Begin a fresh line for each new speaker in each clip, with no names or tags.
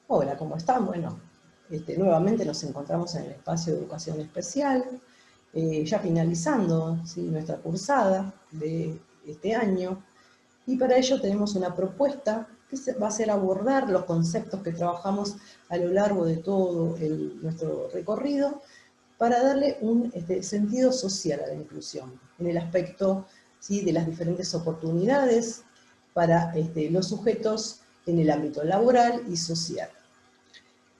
Hola, ¿cómo están? Bueno, nuevamente nos encontramos en el espacio de educación especial, ya finalizando, ¿sí?, nuestra cursada de este año, y para ello tenemos una propuesta que va a ser abordar los conceptos que trabajamos a lo largo de todo nuestro recorrido para darle un sentido social a la inclusión, en el aspecto, ¿sí?, de las diferentes oportunidades para los sujetos en el ámbito laboral y social.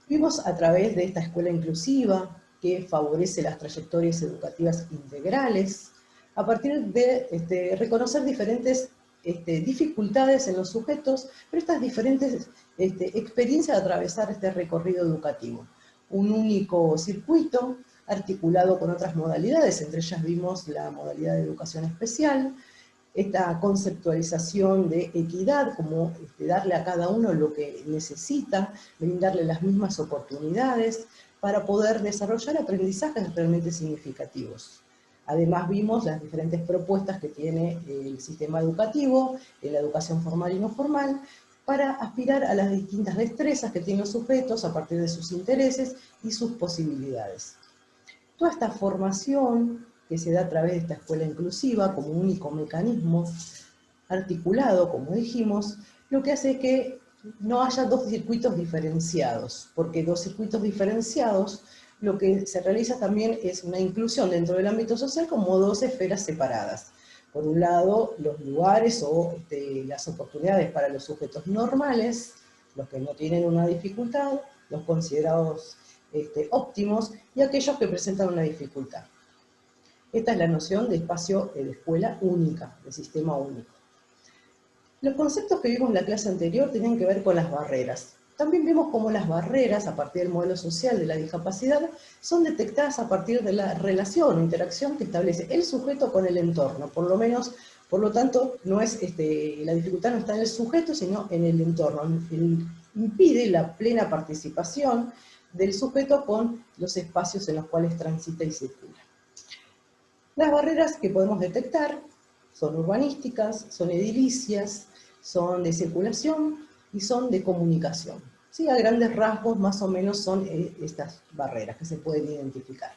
Vimos a través de esta escuela inclusiva que favorece las trayectorias educativas integrales, a partir de reconocer diferentes dificultades en los sujetos, pero estas diferentes experiencias de atravesar este recorrido educativo. Un único circuito articulado con otras modalidades, entre ellas vimos la modalidad de educación especial, esta conceptualización de equidad, como darle a cada uno lo que necesita, brindarle las mismas oportunidades para poder desarrollar aprendizajes realmente significativos. Además vimos las diferentes propuestas que tiene el sistema educativo, en la educación formal y no formal, para aspirar a las distintas destrezas que tienen los sujetos a partir de sus intereses y sus posibilidades. Toda esta formación que se da a través de esta escuela inclusiva como único mecanismo articulado, como dijimos, lo que hace es que no haya dos circuitos diferenciados, porque dos circuitos diferenciados lo que se realiza también es una inclusión dentro del ámbito social como dos esferas separadas. Por un lado, los lugares o las oportunidades para los sujetos normales, los que no tienen una dificultad, los considerados óptimos, y aquellos que presentan una dificultad. Esta es la noción de espacio de escuela única, de sistema único. Los conceptos que vimos en la clase anterior tienen que ver con las barreras. También vemos cómo las barreras, a partir del modelo social de la discapacidad, son detectadas a partir de la relación o interacción que establece el sujeto con el entorno. Por lo menos, por lo tanto, no es, la dificultad no está en el sujeto, sino en el entorno. Impide la plena participación del sujeto con los espacios en los cuales transita y circula. Las barreras que podemos detectar son urbanísticas, son edilicias, son de circulación y son de comunicación. ¿Sí? A grandes rasgos, más o menos, son estas barreras que se pueden identificar.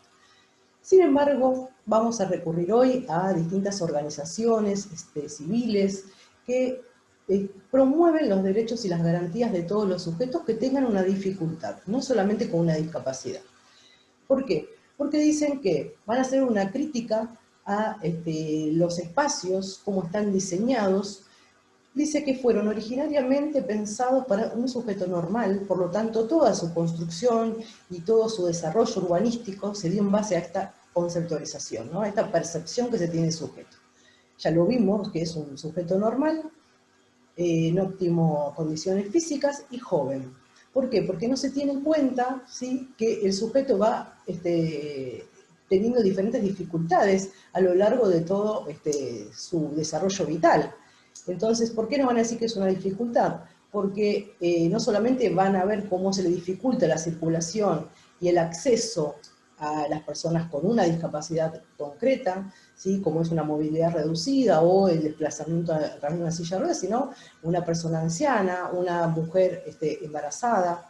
Sin embargo, vamos a recurrir hoy a distintas organizaciones civiles que promueven los derechos y las garantías de todos los sujetos que tengan una dificultad, no solamente con una discapacidad. ¿Por qué? Porque dicen que van a hacer una crítica a los espacios, cómo están diseñados. Dice que fueron originariamente pensados para un sujeto normal, por lo tanto toda su construcción y todo su desarrollo urbanístico se dio en base a esta conceptualización, ¿no? A esta percepción que se tiene del sujeto. Ya lo vimos, que es un sujeto normal, en óptimas condiciones físicas y joven. ¿Por qué? Porque no se tiene en cuenta, ¿sí?, que el sujeto va teniendo diferentes dificultades a lo largo de todo su desarrollo vital. Entonces, ¿por qué nos van a decir que es una dificultad? Porque no solamente van a ver cómo se le dificulta la circulación y el acceso a las personas con una discapacidad concreta, ¿sí?, como es una movilidad reducida o el desplazamiento a través de una silla de ruedas, sino una persona anciana, una mujer embarazada.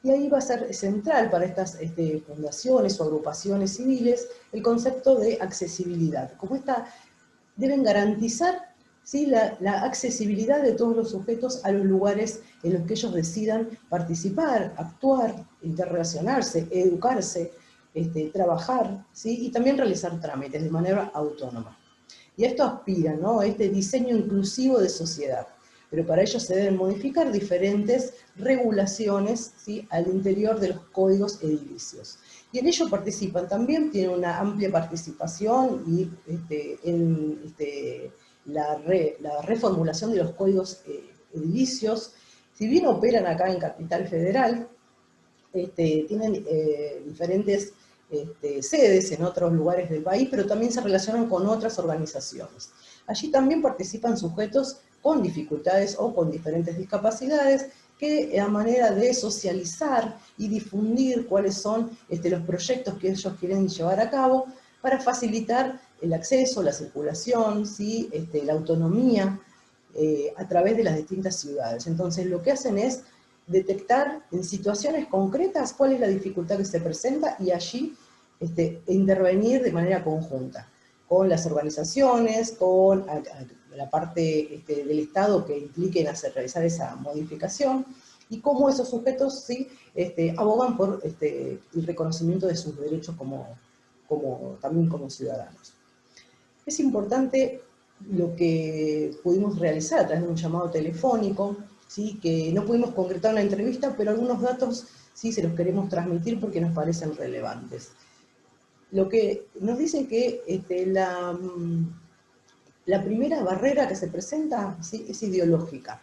Y ahí va a ser central para estas fundaciones o agrupaciones civiles el concepto de accesibilidad. Como deben garantizar, ¿sí?, la accesibilidad de todos los sujetos a los lugares en los que ellos decidan participar, actuar, interrelacionarse, educarse, trabajar, ¿sí?, y también realizar trámites de manera autónoma. Y a esto aspiran, ¿no?, este diseño inclusivo de sociedad. Pero para ello se deben modificar diferentes regulaciones, ¿sí?, al interior de los códigos edilicios. Y en ello participan también, tienen una amplia participación y en la reformulación de los códigos edilicios. Si bien operan acá en Capital Federal, tienen diferentes sedes en otros lugares del país, pero también se relacionan con otras organizaciones. Allí también participan sujetos con dificultades o con diferentes discapacidades que a manera de socializar y difundir cuáles son los proyectos que ellos quieren llevar a cabo para facilitar el acceso, la circulación, ¿sí?, la autonomía a través de las distintas ciudades. Entonces lo que hacen es detectar en situaciones concretas cuál es la dificultad que se presenta y allí intervenir de manera conjunta con las organizaciones, con la parte del Estado que implique en realizar esa modificación, y cómo esos sujetos sí, abogan por el reconocimiento de sus derechos también como ciudadanos. Es importante lo que pudimos realizar a través de un llamado telefónico, ¿sí? Que no pudimos concretar una entrevista, pero algunos datos sí se los queremos transmitir porque nos parecen relevantes. Lo que nos dice que la primera barrera que se presenta, ¿sí?, es ideológica.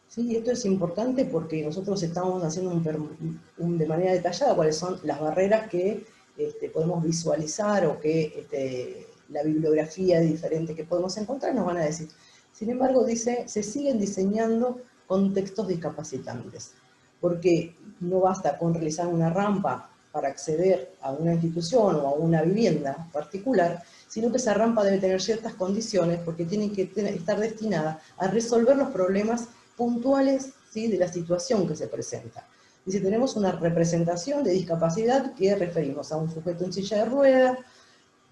¿Sí? Esto es importante porque nosotros estamos haciendo de manera detallada cuáles son las barreras que podemos visualizar o que la bibliografía diferente que podemos encontrar nos van a decir. Sin embargo, dice, se siguen diseñando contextos discapacitantes, porque no basta con realizar una rampa para acceder a una institución o a una vivienda particular, sino que esa rampa debe tener ciertas condiciones porque tiene que estar destinada a resolver los problemas puntuales, ¿sí?, de la situación que se presenta. Y si tenemos una representación de discapacidad que referimos a un sujeto en silla de ruedas,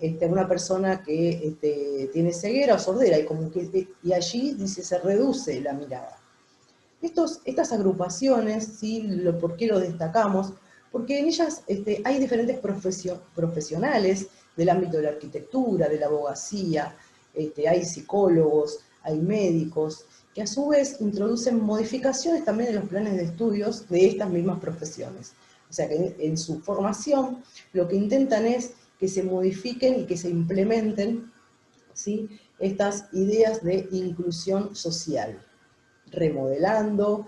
a una persona que tiene ceguera o sordera, y allí dice, se reduce la mirada. Estas agrupaciones, ¿sí?, ¿por qué lo destacamos? Porque en ellas hay diferentes profesionales del ámbito de la arquitectura, de la abogacía, hay psicólogos, hay médicos, que a su vez introducen modificaciones también en los planes de estudios de estas mismas profesiones. O sea que en su formación lo que intentan es que se modifiquen y que se implementen, ¿sí?, estas ideas de inclusión social, remodelando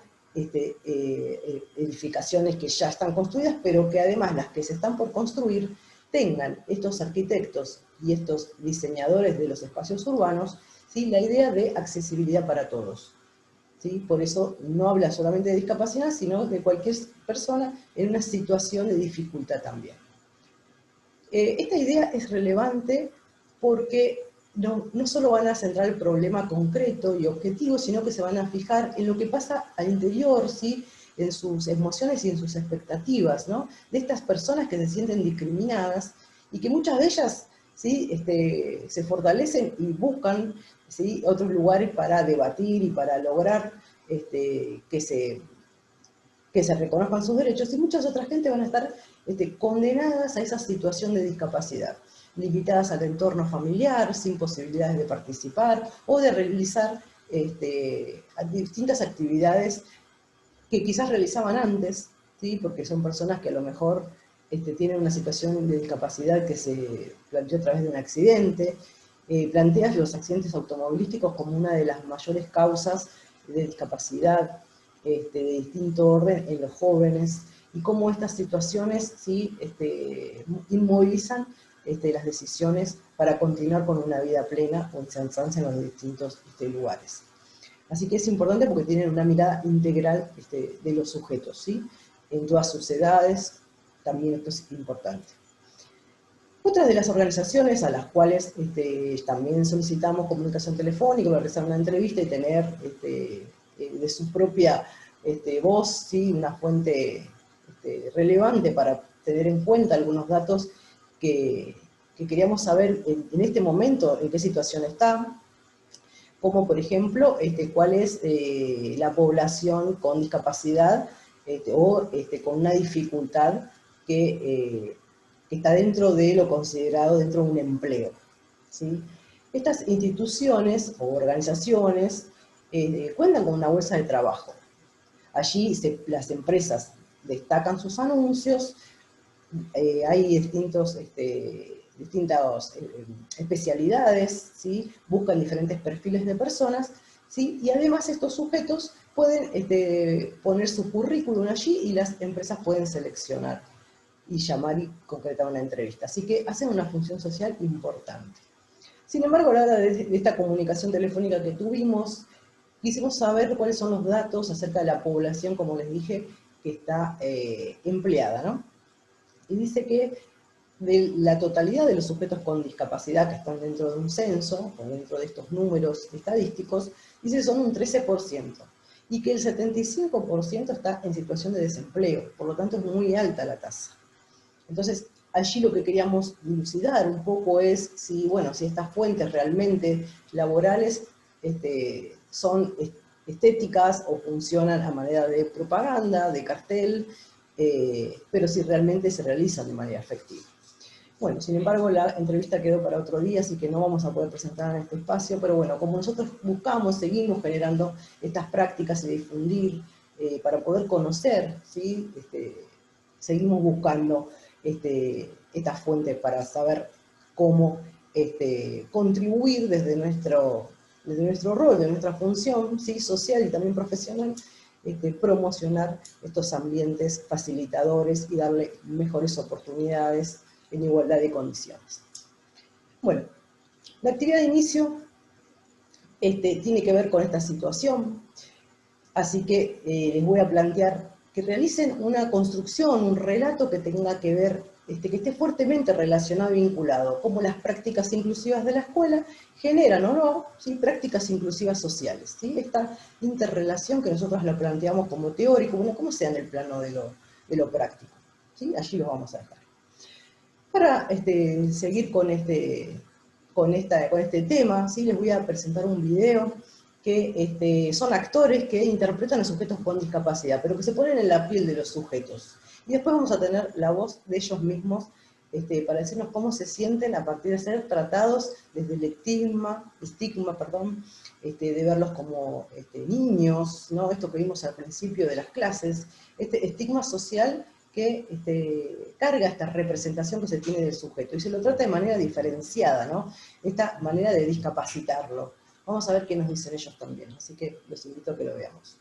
edificaciones que ya están construidas, pero que además las que se están por construir tengan estos arquitectos y estos diseñadores de los espacios urbanos, ¿sí?, la idea de accesibilidad para todos. ¿Sí? Por eso no habla solamente de discapacidad, sino de cualquier persona en una situación de dificultad también. Esta idea es relevante porque no solo van a centrar el problema concreto y objetivo, sino que se van a fijar en lo que pasa al interior, ¿sí?, en sus emociones y en sus expectativas, ¿no?, de estas personas que se sienten discriminadas y que muchas de ellas, ¿sí?, se fortalecen y buscan, ¿sí?, otros lugares para debatir y para lograr que se reconozcan sus derechos, y muchas otras gente van a estar condenadas a esa situación de discapacidad, limitadas al entorno familiar, sin posibilidades de participar o de realizar distintas actividades que quizás realizaban antes, ¿sí?, porque son personas que a lo mejor tienen una situación de discapacidad que se planteó a través de un accidente. Planteas los accidentes automovilísticos como una de las mayores causas de discapacidad de distinto orden en los jóvenes, y cómo estas situaciones, ¿sí?, inmovilizan las decisiones para continuar con una vida plena o insertarse en los distintos lugares. Así que es importante porque tienen una mirada integral de los sujetos, ¿sí?, en todas sus edades, también esto es importante. Otras de las organizaciones a las cuales también solicitamos comunicación telefónica, realizar una entrevista y tener de su propia voz, ¿sí?, una fuente relevante para tener en cuenta algunos datos que queríamos saber en este momento en qué situación está, como por ejemplo cuál es la población con discapacidad o con una dificultad que está dentro de lo considerado dentro de un empleo, ¿sí? Estas instituciones o organizaciones cuentan con una bolsa de trabajo. Allí las empresas destacan sus anuncios, hay distintas especialidades, ¿sí?, buscan diferentes perfiles de personas, ¿sí?, y además estos sujetos pueden poner su currículum allí y las empresas pueden seleccionar y llamar y concretar una entrevista. Así que hacen una función social importante. Sin embargo, a la hora de esta comunicación telefónica que tuvimos, quisimos saber cuáles son los datos acerca de la población, como les dije, que está empleada, ¿no? Y dice que de la totalidad de los sujetos con discapacidad que están dentro de un censo, o dentro de estos números estadísticos, dice que son un 13%. y que el 75% está en situación de desempleo, por lo tanto es muy alta la tasa. Entonces, allí lo que queríamos dilucidar un poco es si, bueno, si estas fuentes realmente laborales son estéticas o funcionan a manera de propaganda, de cartel, pero si realmente se realizan de manera efectiva. Bueno, sin embargo, la entrevista quedó para otro día, así que no vamos a poder presentar en este espacio, pero bueno, como nosotros buscamos, seguimos generando estas prácticas y difundir para poder conocer, ¿sí? Seguimos buscando estas fuentes para saber cómo contribuir desde nuestro rol, de nuestra función, ¿sí? Social y también profesional, promocionar estos ambientes facilitadores y darle mejores oportunidades en igualdad de condiciones. Bueno, la actividad de inicio tiene que ver con esta situación, así que les voy a plantear que realicen una construcción, un relato que tenga que ver, que esté fuertemente relacionado y vinculado, cómo las prácticas inclusivas de la escuela generan o no, ¿sí? Prácticas inclusivas sociales, ¿sí? Esta interrelación que nosotros la planteamos como teórico, bueno, cómo sea en el plano de lo práctico, ¿sí? Allí lo vamos a dejar. Para seguir con este tema, ¿sí? Les voy a presentar un video que son actores que interpretan a sujetos con discapacidad, pero que se ponen en la piel de los sujetos. Y después vamos a tener la voz de ellos mismos para decirnos cómo se sienten a partir de ser tratados desde el estigma, de verlos como niños, ¿no? Esto que vimos al principio de las clases, este estigma social que carga esta representación que se tiene del sujeto, y se lo trata de manera diferenciada, ¿no? Esta manera de discapacitarlo. Vamos a ver qué nos dicen ellos también, así que los invito a que lo veamos.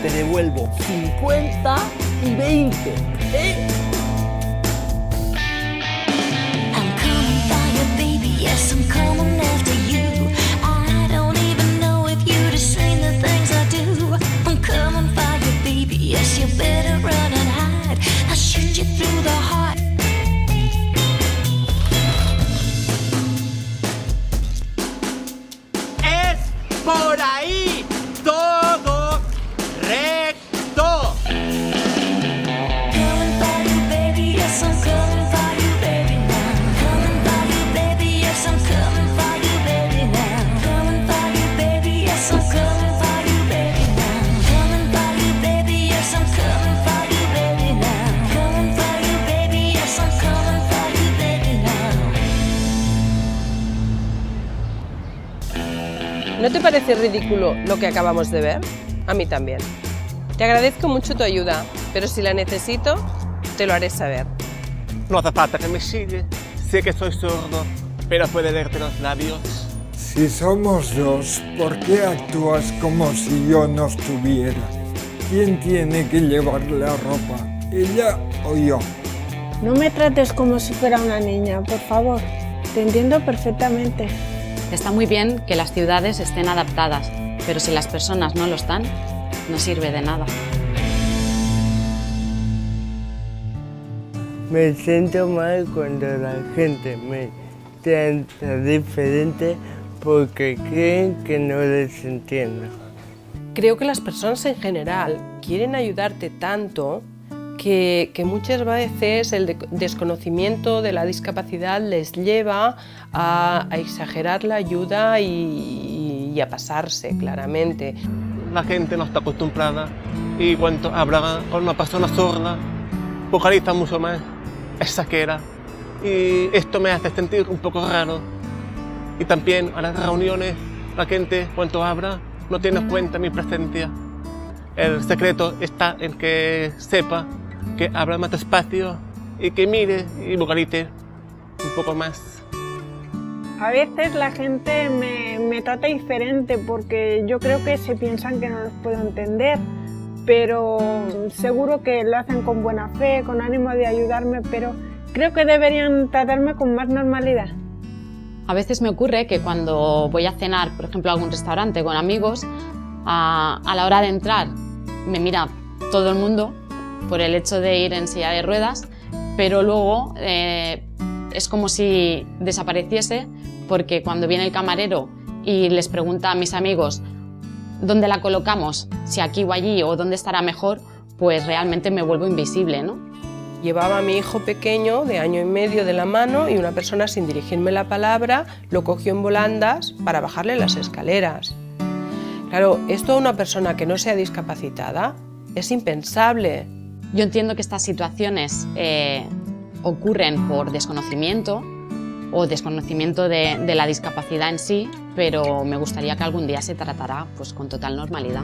Te devuelvo 50 y 20.
I'm coming for you, baby, yes, I'm coming after you. I don't even know if you'd have seen the things I do. I'm coming for you, baby, yes, you better run and hide. I'll shoot you through the heart.
Es por ahí todo recto.
Coming for you, baby, yes, I'm coming for you, baby, now. Coming for you, baby, yes, I'm coming for you, baby, now. Coming for you, baby, yes, I'm coming for you, baby, now. Coming for you, baby, yes, I'm coming for you, baby, now. Coming for you, baby, yes, I'm coming for you, baby, now.
¿No te parece ridículo lo que acabamos de ver? A mí también. Te agradezco mucho tu ayuda, pero si la necesito, te lo haré saber.
No hace falta que me sigue. Sé que soy sordo, pero puede leerte los labios.
Si somos dos, ¿por qué actúas como si yo no estuviera? ¿Quién tiene que llevar la ropa? ¿Ella o yo?
No me trates como si fuera una niña, por favor. Te entiendo perfectamente.
Está muy bien que las ciudades estén adaptadas, pero si las personas no lo están, no sirve de nada.
Me siento mal cuando la gente me trata diferente porque creen que no les entiendo.
Creo que las personas en general quieren ayudarte tanto que muchas veces el desconocimiento de la discapacidad les lleva a exagerar la ayuda y a pasarse, claramente.
La gente no está acostumbrada y cuando habla con una persona sorda, vocaliza mucho más, exagera, y esto me hace sentir un poco raro. Y también a las reuniones, la gente cuando habla no tiene en cuenta mi presencia. el secreto está en que sepa que habla más despacio y que mire y vocalice un poco más.
A veces la gente me trata diferente porque yo creo que se piensan que no los puedo entender, pero seguro que lo hacen con buena fe, con ánimo de ayudarme, pero creo que deberían tratarme con más normalidad.
A veces me ocurre que cuando voy a cenar, por ejemplo, a algún restaurante con amigos, a la hora de entrar me mira todo el mundo por el hecho de ir en silla de ruedas, pero luego es como si desapareciese, porque cuando viene el camarero y les pregunta a mis amigos dónde la colocamos, si aquí o allí o dónde estará mejor, pues realmente me vuelvo invisible, ¿no?
Llevaba a mi hijo pequeño de 1 año y medio de la mano y una persona, sin dirigirme la palabra, lo cogió en volandas para bajarle las escaleras. Claro, esto a una persona que no sea discapacitada es impensable.
Yo entiendo que estas situaciones ocurren por desconocimiento o desconocimiento de la discapacidad en sí, pero me gustaría que algún día se tratara pues, con total normalidad.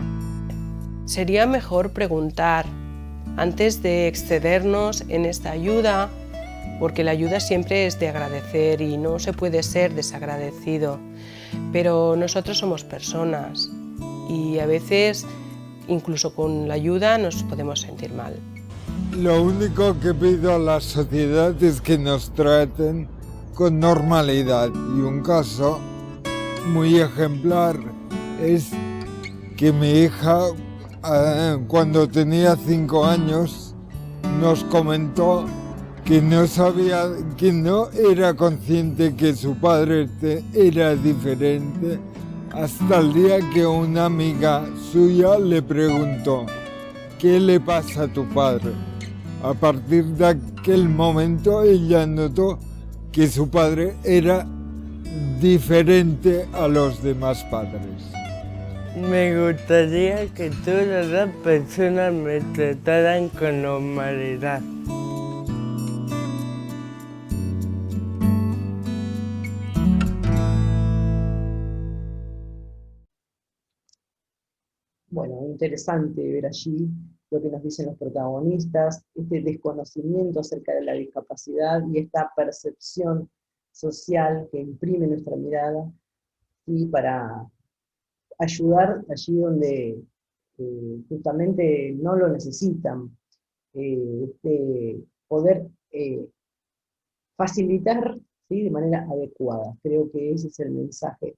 Sería mejor preguntar antes de excedernos en esta ayuda, porque la ayuda siempre es de agradecer y no se puede ser desagradecido. Pero nosotros somos personas y a veces, incluso con la ayuda, nos podemos sentir mal.
Lo único que pido a la sociedad es que nos traten con normalidad, y un caso muy ejemplar es que mi hija, cuando tenía 5 años, nos comentó que que no era consciente que su padre era diferente, hasta el día que una amiga suya le preguntó: ¿qué le pasa a tu padre? A partir de aquel momento ella notó que su padre era diferente a los demás padres.
Me gustaría que todas las personas me trataran con normalidad.
Bueno, interesante ver allí lo que nos dicen los protagonistas, este desconocimiento acerca de la discapacidad y esta percepción social que imprime nuestra mirada, y para ayudar allí donde justamente no lo necesitan, poder facilitar, ¿sí?, de manera adecuada. Creo que ese es el mensaje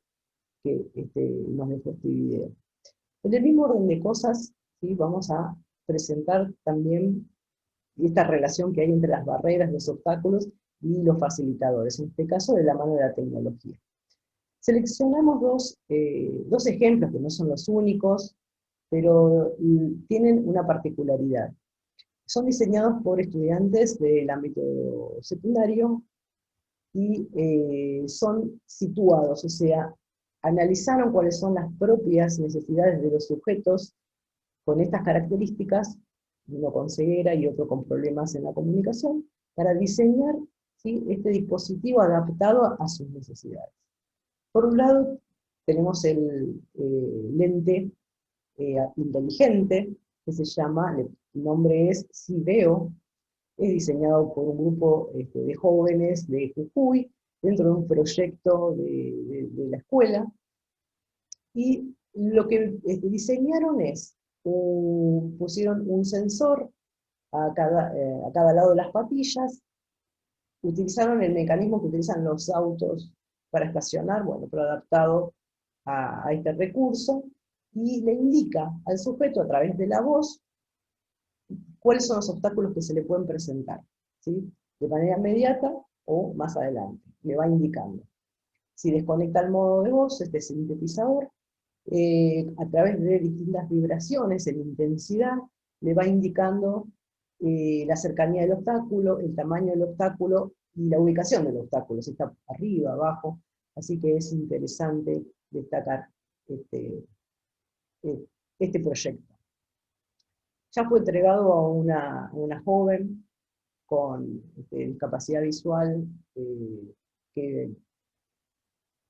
que nos dejó este video. En el mismo orden de cosas, ¿sí?, vamos a presentar también esta relación que hay entre las barreras, los obstáculos y los facilitadores, en este caso de la mano de la tecnología. Seleccionamos dos ejemplos que no son los únicos, pero tienen una particularidad. Son diseñados por estudiantes del ámbito secundario y son situados, o sea, analizaron cuáles son las propias necesidades de los sujetos con estas características, uno con ceguera y otro con problemas en la comunicación, para diseñar, ¿sí?, este dispositivo adaptado a sus necesidades. Por un lado, tenemos el lente inteligente, que se llama, el nombre es SiVeo, es diseñado por un grupo de jóvenes de Jujuy, dentro de un proyecto de la escuela, y lo que diseñaron es, pusieron un sensor a cada lado de las patillas, utilizaron el mecanismo que utilizan los autos para estacionar, bueno, pero adaptado a este recurso, y le indica al sujeto a través de la voz cuáles son los obstáculos que se le pueden presentar, ¿sí?, de manera inmediata o más adelante, le va indicando. Si desconecta el modo de voz, este sintetizador, a través de distintas vibraciones en intensidad, le va indicando la cercanía del obstáculo, el tamaño del obstáculo y la ubicación del obstáculo, si está arriba, abajo, así que es interesante destacar este proyecto. Ya fue entregado a una joven con discapacidad visual que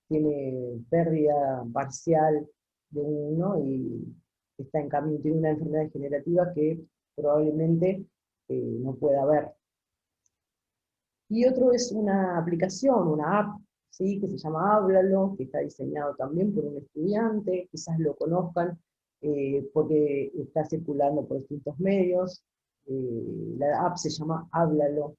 tiene pérdida parcial de uno y está en camino, tiene una enfermedad degenerativa que probablemente no pueda ver. Y otro es una aplicación, una app, ¿sí? Que se llama Háblalo, que está diseñado también por un estudiante, quizás lo conozcan porque está circulando por distintos medios. La app se llama Háblalo.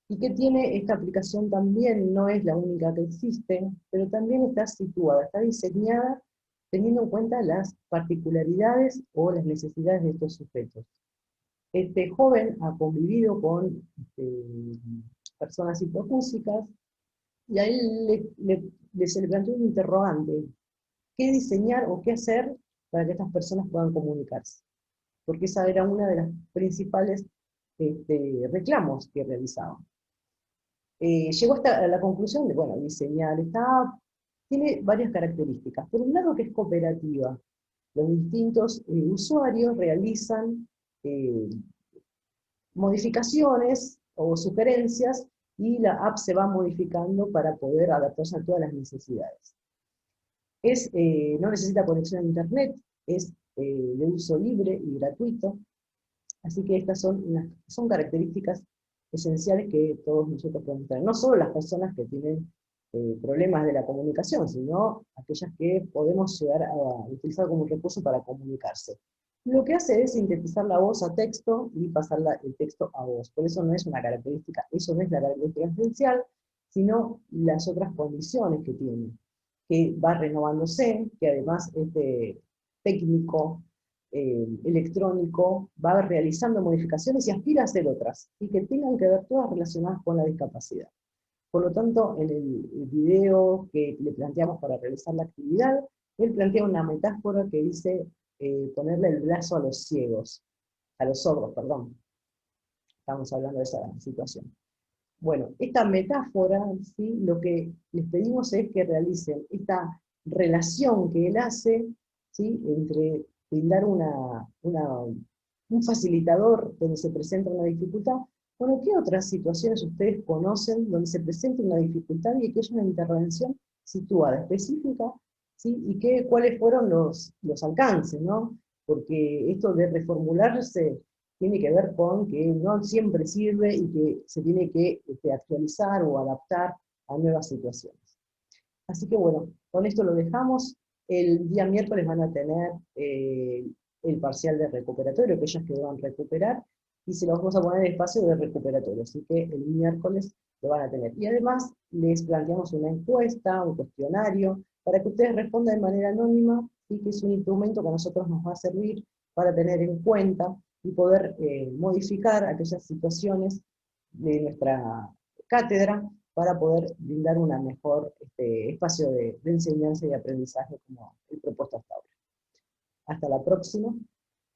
¿Y qué tiene esta aplicación también? No es la única que existe, pero también está situada, está diseñada teniendo en cuenta las particularidades o las necesidades de estos sujetos. Este joven ha convivido con personas hipoacúsicas y a él se le planteó un interrogante: ¿qué diseñar o qué hacer para que estas personas puedan comunicarse? Porque esa era una de las principales reclamos que realizaban. Llegó a la conclusión de, bueno, diseñar esta app tiene varias características. Por un lado, que es cooperativa. Los distintos usuarios realizan modificaciones o sugerencias y la app se va modificando para poder adaptarse a todas las necesidades. No necesita conexión a internet, es de uso libre y gratuito, así que estas son características esenciales que todos nosotros podemos tener. No solo las personas que tienen problemas de la comunicación, sino aquellas que podemos llegar a utilizar como un recurso para comunicarse. Lo que hace es sintetizar la voz a texto y pasar el texto a voz. Por eso no es una característica, eso no es la característica esencial, sino las otras condiciones que tiene, que va renovándose, que además técnico, electrónico, va realizando modificaciones y aspira a hacer otras, y que tengan que ver todas relacionadas con la discapacidad. Por lo tanto, en el video que le planteamos para realizar la actividad, él plantea una metáfora que dice ponerle el brazo a los ciegos, a los sordos, perdón. Estamos hablando de esa situación. Bueno, esta metáfora, ¿sí? Lo que les pedimos es que realicen esta relación que él hace, ¿sí? Entre brindar un facilitador donde se presenta una dificultad. Bueno, ¿qué otras situaciones ustedes conocen donde se presenta una dificultad y que haya una intervención situada, específica, ¿sí? Y cuáles fueron los alcances, ¿no? Porque esto de reformularse tiene que ver con que no siempre sirve y que se tiene que actualizar o adaptar a nuevas situaciones. Así que bueno, con esto lo dejamos. El día miércoles van a tener el parcial de recuperatorio, que ellos que deban recuperar, y se los vamos a poner en el espacio de recuperatorio, así que el miércoles lo van a tener. Y además les planteamos una encuesta, un cuestionario, para que ustedes respondan de manera anónima, y que es un instrumento que a nosotros nos va a servir para tener en cuenta y poder modificar aquellas situaciones de nuestra cátedra para poder brindar un mejor espacio de enseñanza y aprendizaje como el propuesto hasta ahora. Hasta la próxima.